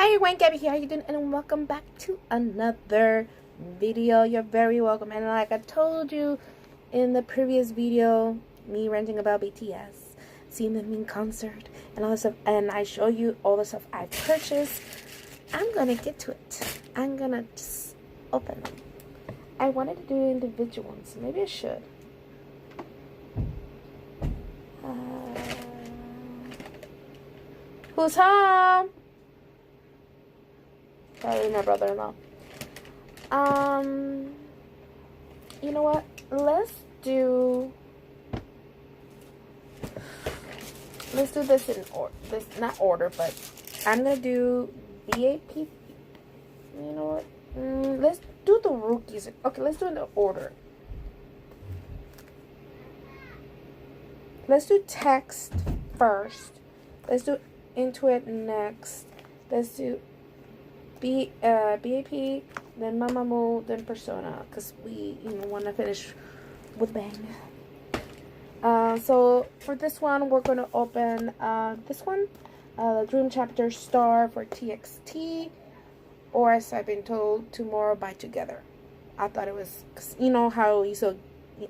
Hi everyone, Gabby here. How you doing? And welcome back to another video. You're very welcome. And like I told you in the previous video, me ranting about BTS, seeing them in concert, and all this stuff, and I show you all the stuff I purchased. I'm gonna get to it. I'm gonna just open them. I wanted to do individual ones. Maybe I should. Who's home? Probably my brother-in-law. You know what? Let's do this in order. This not order, but I'm gonna do BAP. You know what? Let's do the rookies. Okay, let's do it in order. Let's do text first. Let's do Intuit next. Let's do BAP, then Mamamoo, then Persona, because we want to finish with bang. So for this one, we're going to open this one, the Dream Chapter Star for TXT, or as I've been told, Tomorrow by Together. I thought it was, cause you know how you so,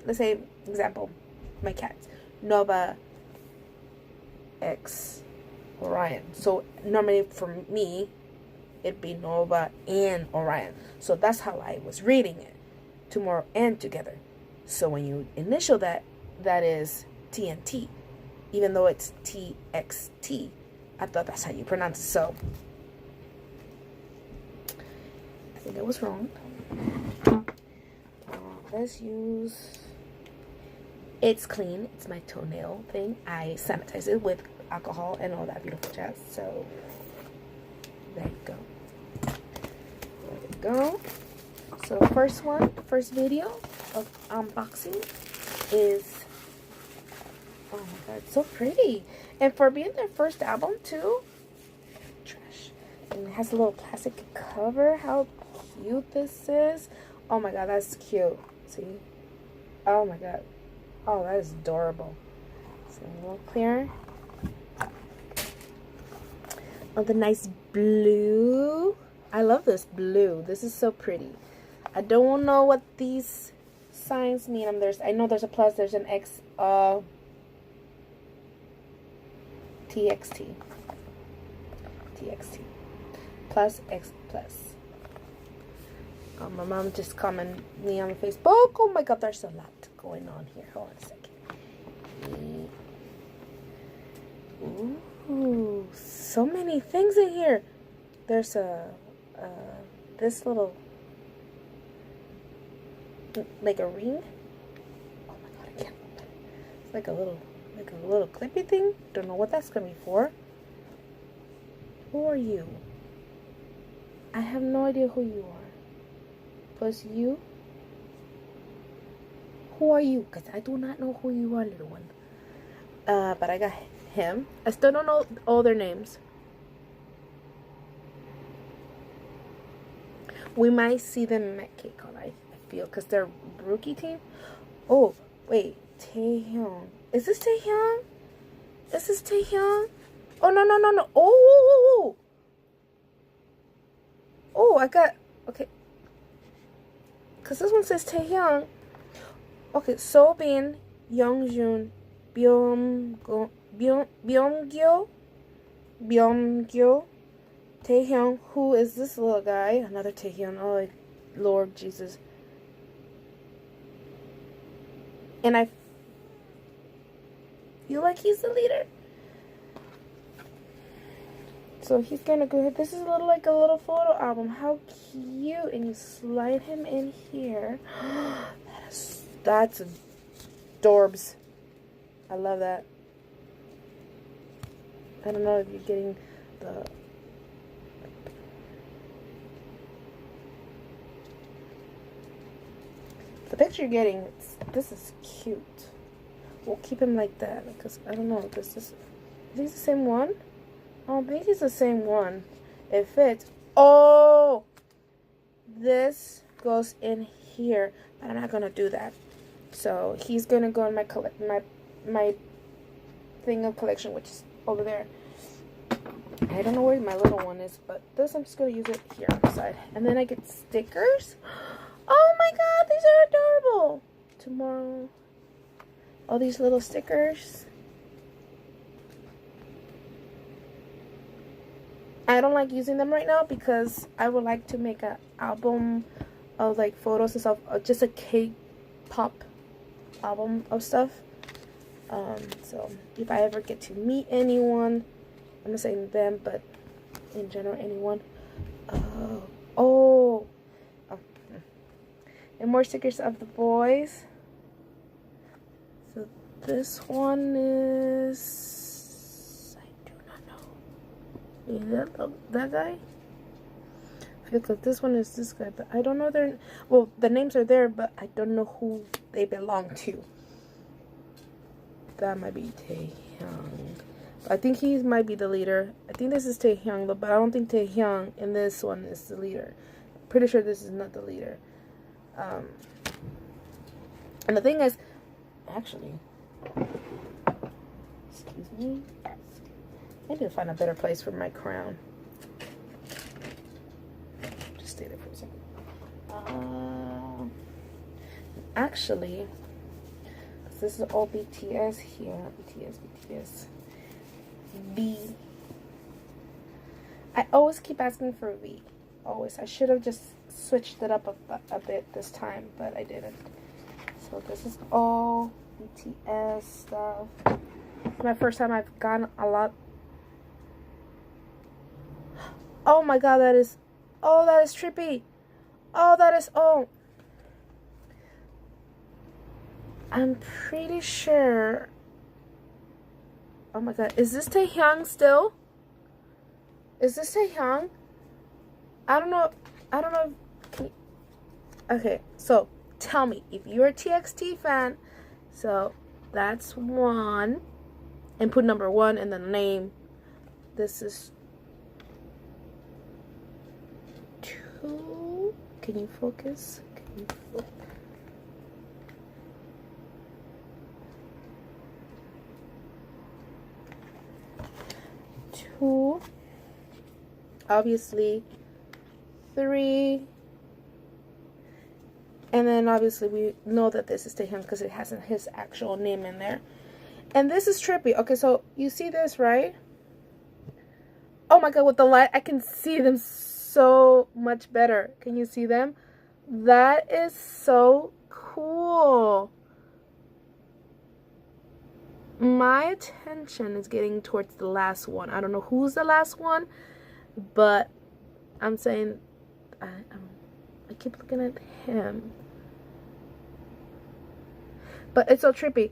let's say, example, my cats, Nova X Orion. So normally for me, it'd be Nova and Orion. So that's how I was reading it. Tomorrow and Together. So when you initial that, that is TNT. Even though it's TXT. I thought that's how you pronounce it. So I think I was wrong. Let's use It's Clean. It's my toenail thing. I sanitize it with alcohol and all that beautiful jazz. So there you go. There we go. So first video of unboxing is, oh my god, it's so pretty. And for being their first album too, trash. And it has a little plastic cover. How cute this is. Oh my god, that's cute. See? Oh my god. Oh, that is adorable. So a little clear. Oh, the nice blue. I love this blue. This is so pretty. I don't know what these signs mean. I know there's a plus, there's an X, TXT. TXT. Plus, X plus. Oh, my mom just commented me on Facebook. Oh my god, there's a lot going on here. Hold on a second. Ooh, so many things in here. There's this little, like a ring. Oh my god, I can't open it. It's like a little clippy thing. Don't know what that's gonna be for. Who are you? I have no idea who you are. Plus you. Who are you? Because I do not know who you are, little one. But I got him. I still don't know all their names. We might see them at KCON, I feel, because they're rookie team. Oh, wait. Taehyung. Is this Taehyung? Is this Taehyung? Oh, no. Oh. Oh, I got, okay. Because this one says Taehyung. Okay, Soobin, Youngjun, Byungyo, Taehyung. Who is this little guy? Another Taehyung. Oh, Lord Jesus. And I feel like he's the leader. So he's gonna go ahead. This is like a little photo album. How cute. And you slide him in here. That's adorbs. I love that. I don't know if you're getting the picture you're getting. This is cute. We'll keep him like that because I don't know. This is the same one? Oh, maybe it's the same one. It fits. Oh, this goes in here, but I'm not gonna do that. So he's gonna go in my thing of collection, which is over there. I don't know where my little one is, but this I'm just going to use it here on the side. And then I get stickers. Oh my god, these are adorable. Tomorrow. All these little stickers. I don't like using them right now because I would like to make an album of like photos and stuff. Just a K-pop album of stuff. So if I ever get to meet anyone, I'm not saying them, but in general, anyone. Oh. And more stickers of the boys. So this one is, I do not know. Is that guy? I feel like this one is this guy, but I don't know their. Well, the names are there, but I don't know who they belong to. That might be Taehyung. I think he might be the leader. I think this is Taehyung, but I don't think Taehyung in this one is the leader. Pretty sure this is not the leader. And the thing is, actually, excuse me, I need to find a better place for my crown. Just stay there for a second. Actually, this is all BTS here. BTS. V. I always keep asking for V. Always. I should have just switched it up a bit this time, but I didn't. So this is all BTS stuff. It's my first time I've gotten a lot. Oh my god, that is trippy. Oh. I'm pretty sure. Oh my god, is this Taehyung still? Is this Taehyung? I don't know. Okay, so tell me if you're a TXT fan. So that's one, and put number 1 and the name. This is 2. Can you focus? Two. Obviously 3. And then obviously we know that this is Taehyung because it has his actual name in there. And this is trippy. Okay, so you see this, right? Oh my god, with the light, I can see them so much better. Can you see them? That is so cool. My attention is getting towards the last one. I don't know who's the last one, but I'm saying I keep looking at him. But it's so trippy.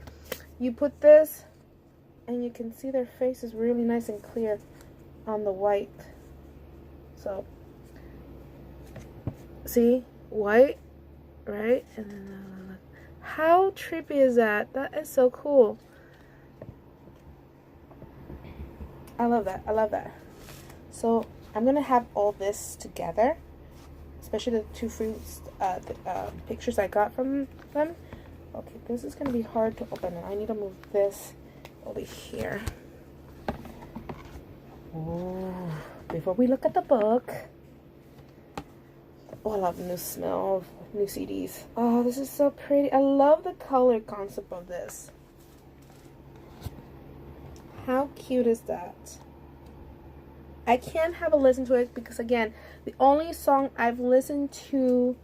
You put this and you can see their face is really nice and clear on the white. So see, white, right? And then how trippy is that? That is so cool. I love that. So I'm gonna have all this together, especially the 2 fruits pictures I got from them. Okay, this is gonna be hard to open, and I need to move this over here. Oh, before we look at the book. Oh, I love the new smell of new CDs. Oh, this is so pretty. I love the color concept of this. How cute is that? I can't have a listen to it because, again, the only song I've listened to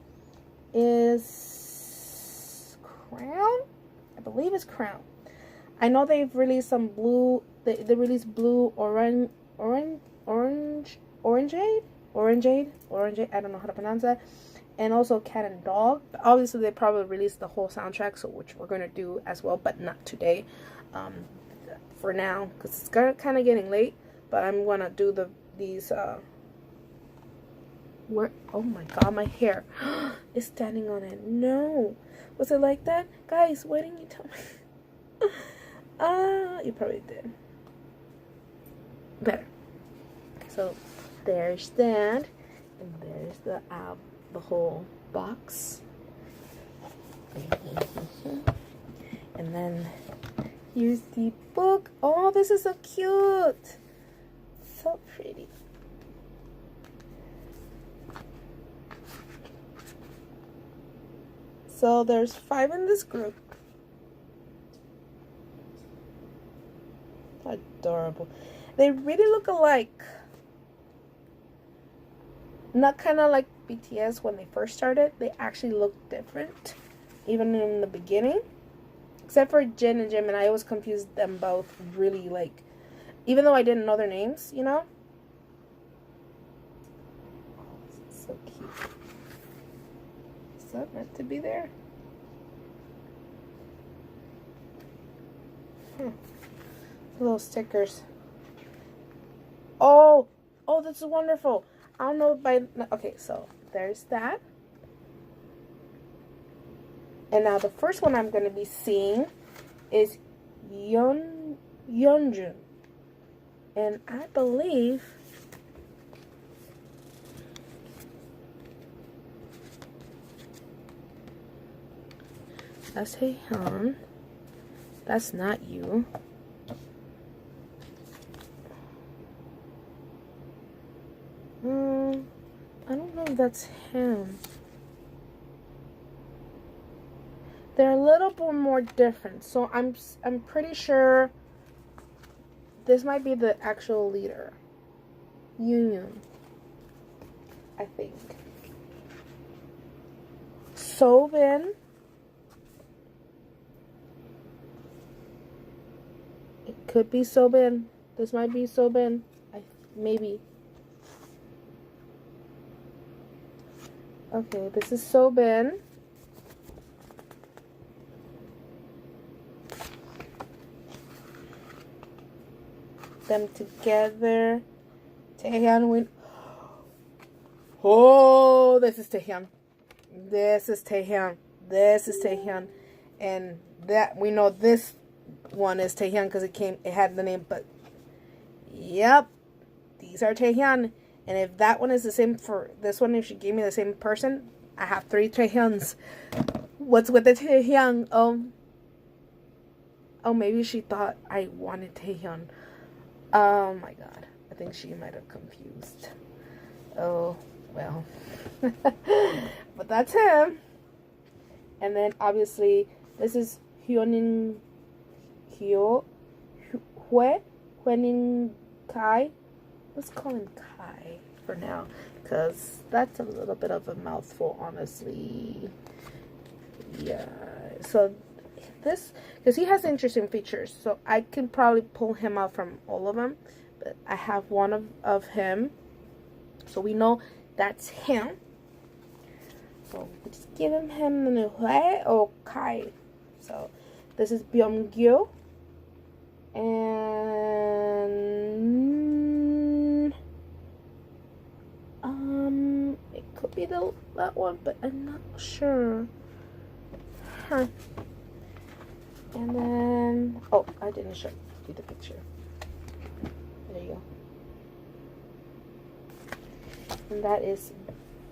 is Crown? I believe it's Crown. I know they've released some blue. They released blue, orangeade. I don't know how to pronounce that. And also Cat and Dog. But obviously, they probably released the whole soundtrack, so which we're gonna do as well, but not today. For now, because it's kind of getting late. But I'm gonna do these. Where? Oh my god, my hair is standing on it. No, was it like that, guys? Why didn't you tell me? You probably did. Better. So there's that, and there's the whole box, and then here's the book. Oh, this is so cute. So pretty. So there's 5 in this group. Adorable. They really look alike. Not kind of like BTS when they first started. They actually look different, even in the beginning. Except for Jin and Jimin, I always confused them both really, like, even though I didn't know their names, you know? So cute. Is that meant to be there? Little stickers. Oh, this is wonderful. I don't know by, okay, so there's that. And now the first one I'm going to be seeing is Yeonjun. And I believe that's Taehyun. That's not you. I don't know if that's him. They're a little bit more different, so I'm pretty sure this might be the actual leader, Yoon, I think. Soobin. It could be Soobin. This might be Soobin. Maybe. Okay, this is Soobin. Them together. Taehyun. Oh, this is Taehyun. This is Taehyun. This is Taehyun. And that we know this one is Taehyun because it had the name, but yep, these are Taehyun. And if that one is the same for this one, if she gave me the same person, I have 3 Taehyuns. What's with the Taehyun? Oh, maybe she thought I wanted Taehyun. Oh my god. I think she might have confused. Oh, well. But that's him. And then obviously this is Hwenin Kai. Let's call him Kai for now, because that's a little bit of a mouthful, honestly. Yeah. So this, because he has interesting features, so I can probably pull him out from all of them, but I have one of him, so we know that's him. So we just give him the Hue or Kai. So this is Byung-gyu, and it could be that one, but I'm not sure. Huh. And then, oh, I didn't show you the picture. There you go. And that is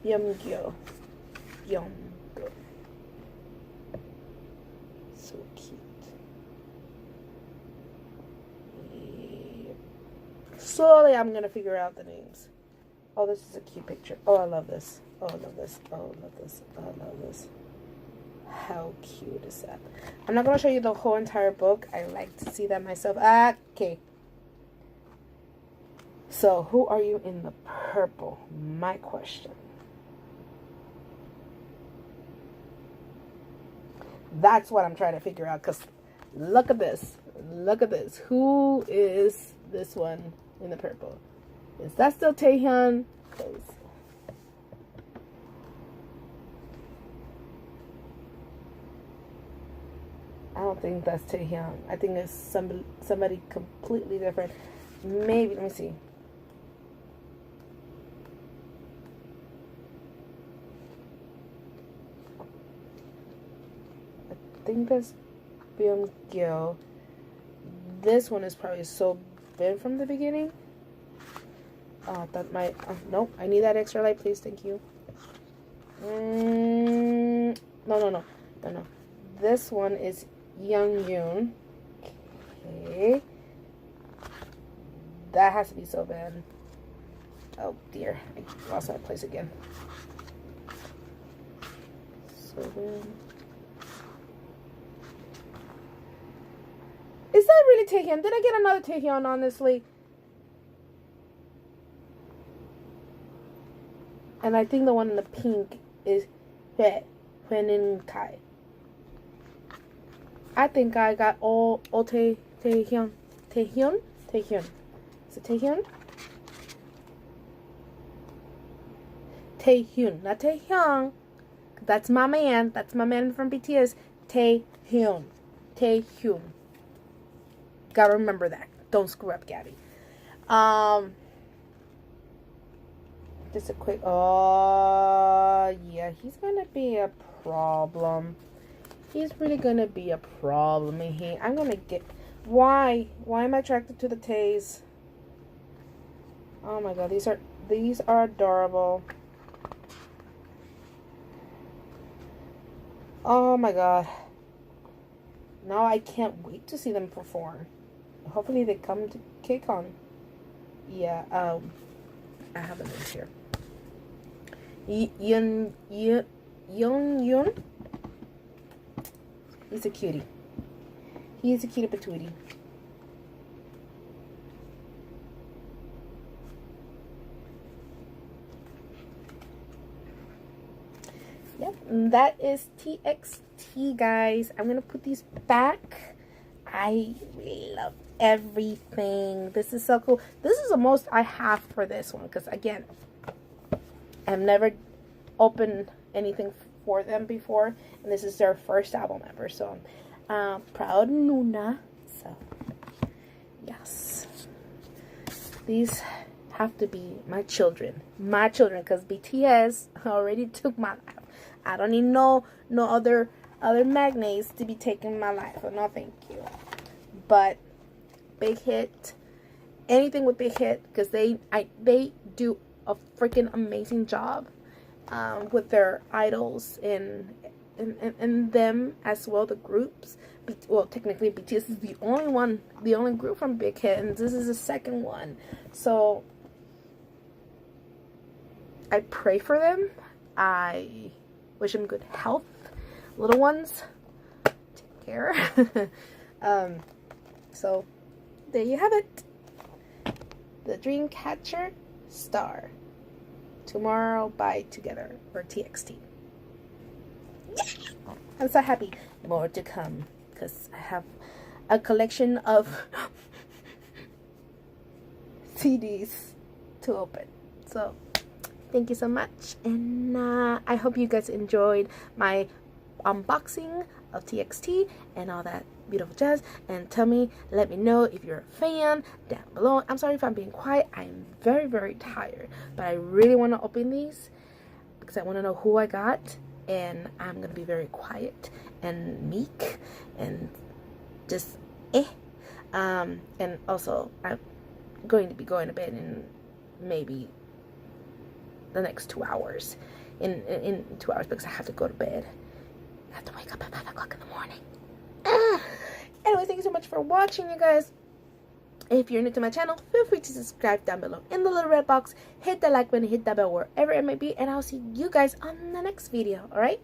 Byung-gyu. Byung-gyu. So cute. Yeah. Slowly, I'm gonna figure out the names. Oh, this is a cute picture. Oh, I love this. Oh, I love this. Oh, I love this. Oh, I love this. How cute is that? I'm not going to show you the whole entire book. I like to see that myself. Okay. So, who are you in the purple? My question. That's what I'm trying to figure out. Because look at this. Look at this. Who is this one in the purple? Is that still Taehyun? Because I don't think that's Taehyun. I think it's somebody completely different. Maybe, let me see. I think that's Byung-gyu. This one is probably so big from the beginning. That might, nope, I need that extra light, please, thank you. No. This one is Young-yoon. Okay. That has to be so bad. Oh dear, I lost my place again. So bad. Is that really Taehyun? Did I get another Taehyun, honestly? And I think the one in the pink is Hwenin Kai. I think I got all Taehyun. Taehyun? Taehyun. Is it Taehyun? Taehyun, not Taehyung. That's my man. That's my man from BTS. Taehyun. Taehyun. Gotta remember that. Don't screw up, Gabby. Just a quick. Oh, yeah. He's gonna be a problem. He's really gonna be a problem. I'm gonna get. Why? Why am I attracted to the Tays? Oh my god, these are adorable. Oh my god. Now I can't wait to see them perform. Hopefully they come to KCON. Yeah, I have a link here. Yun. He's a cutie. He's a cutie patootie. Yep, that is TXT, guys. I'm gonna put these back. I really love everything. This is so cool. This is the most I have for this one because, again, I've never opened anything for them before, and this is their first album ever. So I'm proud Nuna. So yes, these have to be my children, because BTS already took my life. I don't need no other magnates to be taking my life. No, thank you. But Big Hit, anything with Big Hit, because they do a freaking amazing job with their idols and them as well. The groups, well, technically BTS is the only group from Big Hit, and this is the second one. So I pray for them. I wish them good health. Little ones, take care. So there you have it. The Dreamcatcher Star. Tomorrow by Together, or TXT. I'm so happy. More to come, because I have a collection of CDs to open. So thank you so much, and I hope you guys enjoyed my unboxing of TXT and all that beautiful jazz. And let me know if you're a fan down below. I'm sorry if I'm being quiet. I'm very, very tired, but I really want to open these because I want to know who I got, and I'm gonna be very quiet and meek and just and also I'm going to be going to bed in maybe the next 2 hours. In 2 hours, because I have to go to bed. I have to wake up at 5 o'clock in the morning. Anyway, thank you so much for watching, you guys. If you're new to my channel, feel free to subscribe down below in the little red box. Hit the like button, hit that bell wherever it may be, and I'll see you guys on the next video. Alright?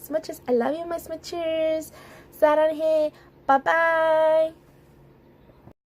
Smooches, I love you, my smoochers. Saranghae. Bye bye.